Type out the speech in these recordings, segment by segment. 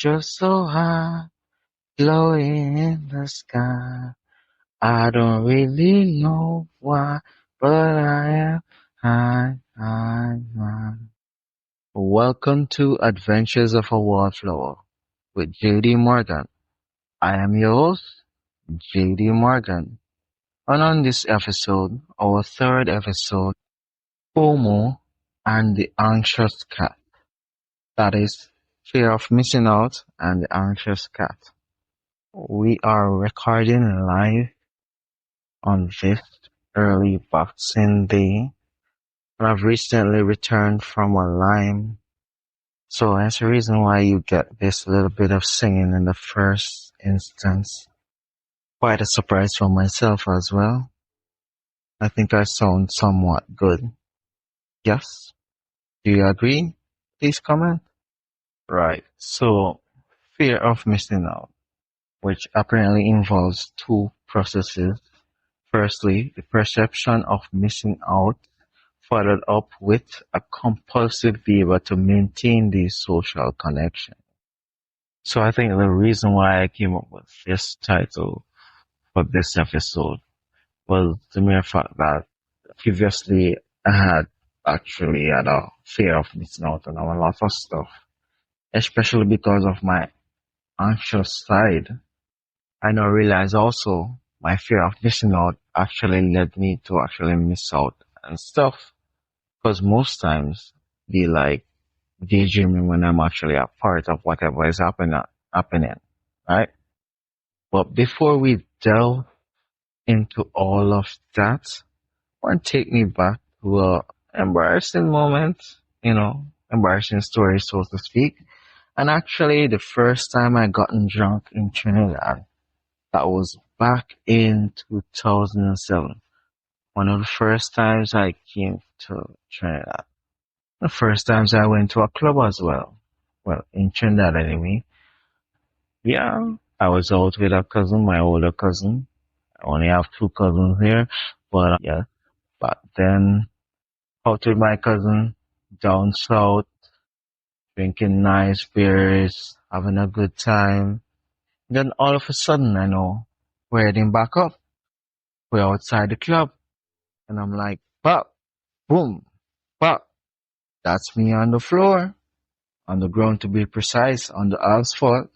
just so high, glowing in the sky. I don't really know why, but I am high. Welcome to Adventures of a Wallflower with JD Morgan. I am your host, JD Morgan. And on this episode, our third episode, FOMO and the Anxious Cat. That is, fear of missing out and the anxious cat. We are recording live on this early Boxing Day. I've recently returned from a Lyme, so that's the reason why you get this little bit of singing in the first instance. Quite a surprise for myself as well. I think I sound somewhat good. Yes? Do you agree? Please comment. Right, so fear of missing out, which apparently involves two processes. Firstly, the perception of missing out, followed up with a compulsive behavior to maintain the social connection. So I think the reason why I came up with this title for this episode was the mere fact that previously I had actually had a fear of missing out on a lot of stuff, especially because of my anxious side. I now realize also my fear of missing out actually led me to actually miss out and stuff. Because most times be like daydreaming when I'm actually a part of whatever is happening, right? But before we delve into all of that, want to take me back to a embarrassing moment, embarrassing story, so to speak. And actually, the first time I gotten drunk in Trinidad, that was back in 2007. One of the first times I came to Trinidad. The first times I went to a club as well. Well, in Trinidad anyway. Yeah, I was out with a cousin, my older cousin. I only have two cousins here, but yeah. But then out with my cousin down south, drinking nice beers, having a good time. Then all of a sudden, I know we're heading back up. We're outside the club, and I'm like, pop, boom, pop. That's me on the floor, on the ground to be precise, on the asphalt,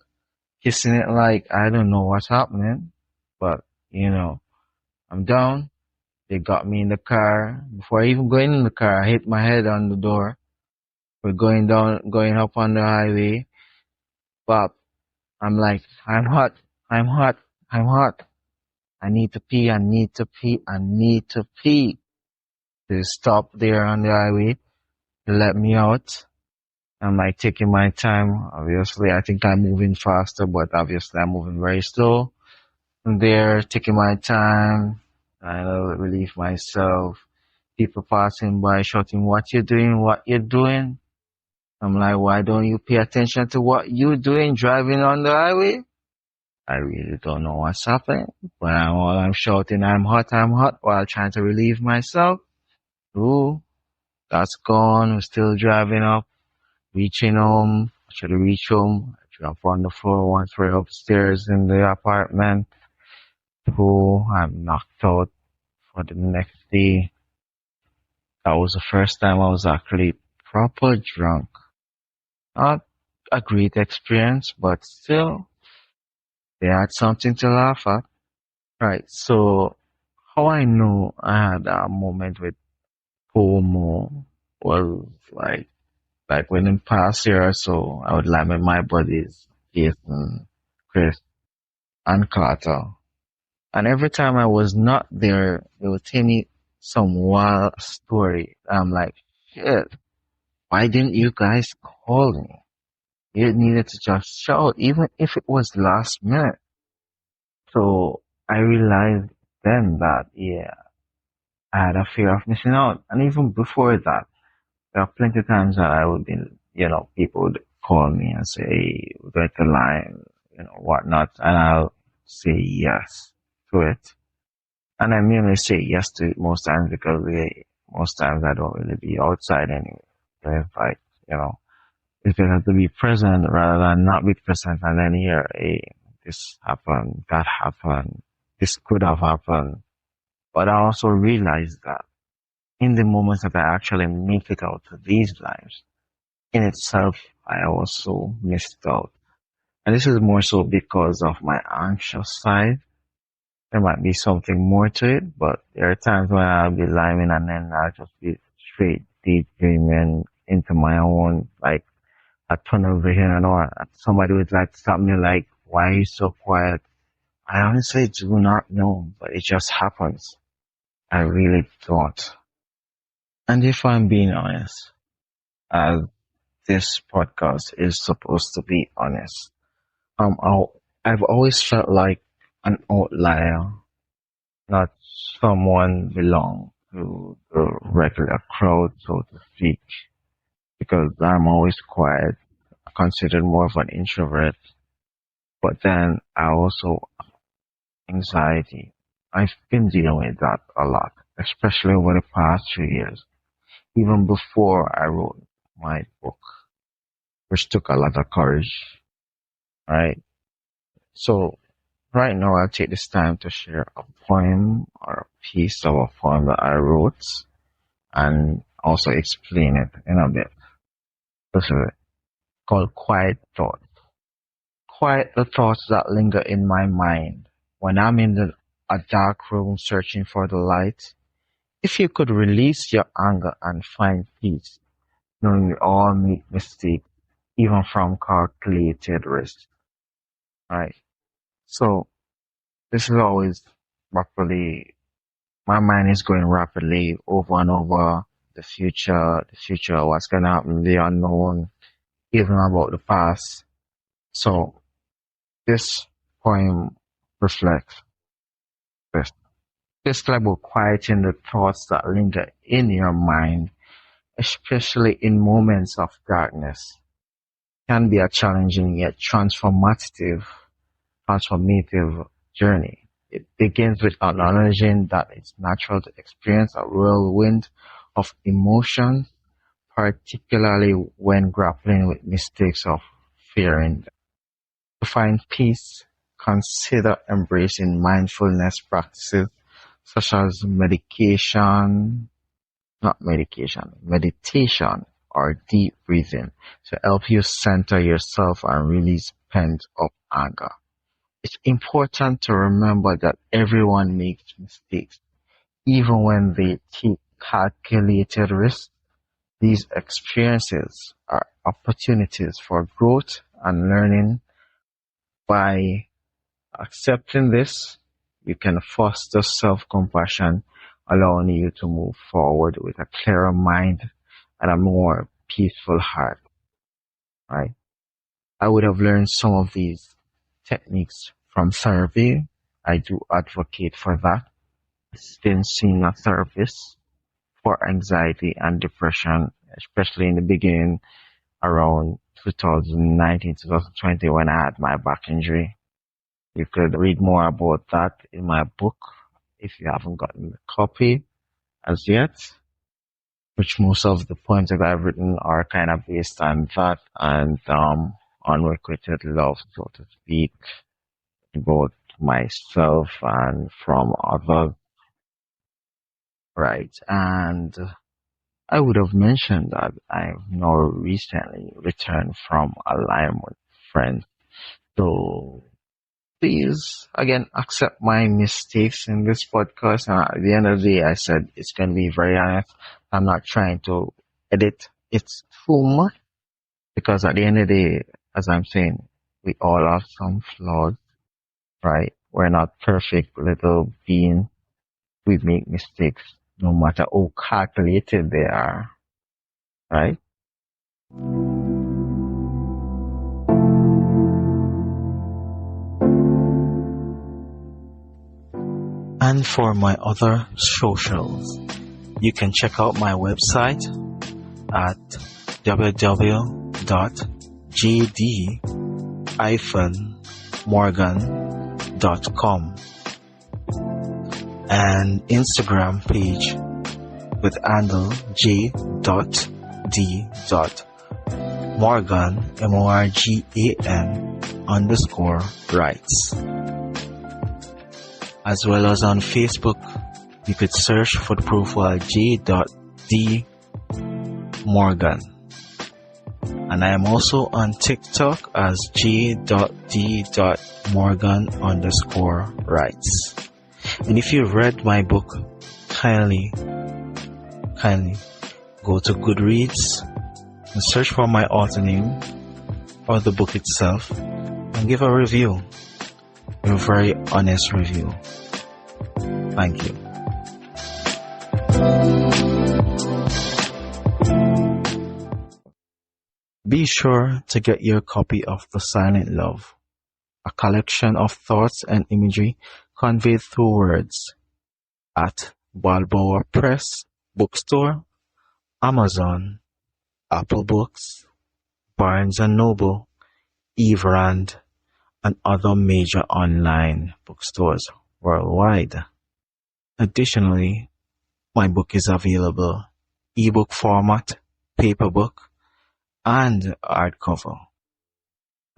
kissing it like I don't know what's happening, but I'm down. They got me in the car. Before I even going in the car, I hit my head on the door. We're going up on the highway. But I'm like, I'm hot, I'm hot, I'm hot. I need to pee, I need to pee, I need to pee. They stop there on the highway. They let me out. I'm like taking my time. Obviously, I think I'm moving faster, but obviously I'm moving very slow. I'm there taking my time. I relieve myself. People passing by shouting, what you doing? What you doing? I'm like, why don't you pay attention to what you doing driving on the highway? I really don't know what's happening. But I'm shouting, I'm hot, while trying to relieve myself. Ooh, that's gone. We're still driving up. Reaching home, should reach home, I jump on the floor once we're upstairs in the apartment. Oh, I'm knocked out for the next day. That was the first time I was actually proper drunk. Not a great experience, but still, they had something to laugh at. Right, so how I know I had a moment with FOMO was like within past year or so, I would lie with my buddies, Jason, Chris, and Carter. And every time I was not there, they would tell me some wild story. I'm like, shit, why didn't you guys call me? You needed to just shout, even if it was last minute. So I realized then that, yeah, I had a fear of missing out. And even before that, there are plenty of times that I would be, people would call me and say, hey, we're going to line, whatnot. And I'll say yes to it. And I mainly say yes to it most times because most times I don't really be outside anyway. So if It's better to be present rather than not be present and then hear, hey, this happened, that happened, this could have happened. But I also realized that in the moments that I actually make it out to these lives, in itself, I also missed out. And this is more so because of my anxious side. There might be something more to it, but there are times when I'll be lying and then I'll just be straight daydreaming into my own, like, a tunnel vision and all. Somebody would like stop me like, why are you so quiet? I honestly do not know, but it just happens. I really don't. And if I'm being honest, as this podcast is supposed to be honest, I've always felt like an outlier, not someone belong to the regular crowd, so to speak, because I'm always quiet, considered more of an introvert. But then I also anxiety. I've been dealing with that a lot, especially over the past 2 years, even before I wrote my book, which took a lot of courage, right? So right now I'll take this time to share a poem or a piece of a poem that I wrote and also explain it in a bit. This is it, called Quiet Thoughts. Quiet the thoughts that linger in my mind when I'm in a dark room searching for the light. If you could release your anger and find peace, knowing we all make mistakes, even from calculated risk, right? So this is always rapidly, my mind is going rapidly over and over the future, what's gonna happen, the unknown, even about the past. So this poem reflects this. Basically about quieting the thoughts that linger in your mind, especially in moments of darkness, can be a challenging yet transformative journey. It begins with acknowledging that it's natural to experience a whirlwind of emotion, particularly when grappling with mistakes or fearing them. To find peace, consider embracing mindfulness practices such as meditation or deep breathing to help you center yourself and release pent up anger. It's important to remember that everyone makes mistakes, even when they take calculated risks. These experiences are opportunities for growth and learning. By accepting this, you can foster self-compassion, allowing you to move forward with a clearer mind and a more peaceful heart, right? I would have learned some of these techniques from therapy. I do advocate for that. I've been seeing a therapist for anxiety and depression, especially in the beginning around 2019, 2020 when I had my back injury. You could read more about that in my book if you haven't gotten the copy as yet, which most of the poems that I've written are kind of based on that and unrequited love, so to speak, both myself and from others, right? And I would have mentioned that I've now recently returned from a Lime with friends. So please, again, accept my mistakes in this podcast. And at the end of the day, I said it's going to be very honest. I'm not trying to edit it too much because at the end of the day, as I'm saying, we all have some flaws, right? We're not perfect little beings. We make mistakes no matter how calculated they are, right? And for my other socials, you can check out my website at www.jd-morgan.com and Instagram page with handle j.d. Morgan, Morgan underscore writes. As well as on Facebook, you could search for the profile J.D. Morgan. And I am also on TikTok as J.D.Morgan underscore writes. And if you read my book, kindly go to Goodreads and search for my author name or the book itself and give a review, a very honest review. Thank you. Be sure to get your copy of The Silent Love, a collection of thoughts and imagery conveyed through words, at Balboa Press Bookstore, Amazon, Apple Books, Barnes & Noble, Everand, and other major online bookstores worldwide. Additionally, my book is available ebook format, paperback, and hardcover.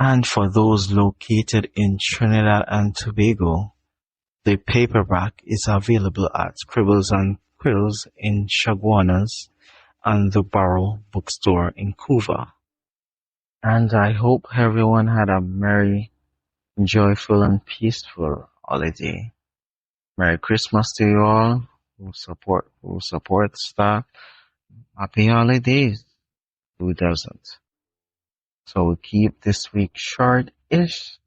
And for those located in Trinidad and Tobago, the paperback is available at Scribbles and Quills in Chaguanas and the Barrow Bookstore in Couva. And I hope everyone had a merry, joyful, and peaceful holiday. Merry Christmas to you all who support the staff. Happy holidays. Who doesn't? So we'll keep this week short-ish,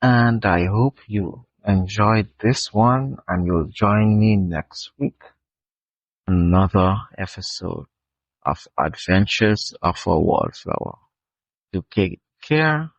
and I hope you enjoyed this one, and you'll join me next week. Another episode of Adventures of a Wallflower. To take care.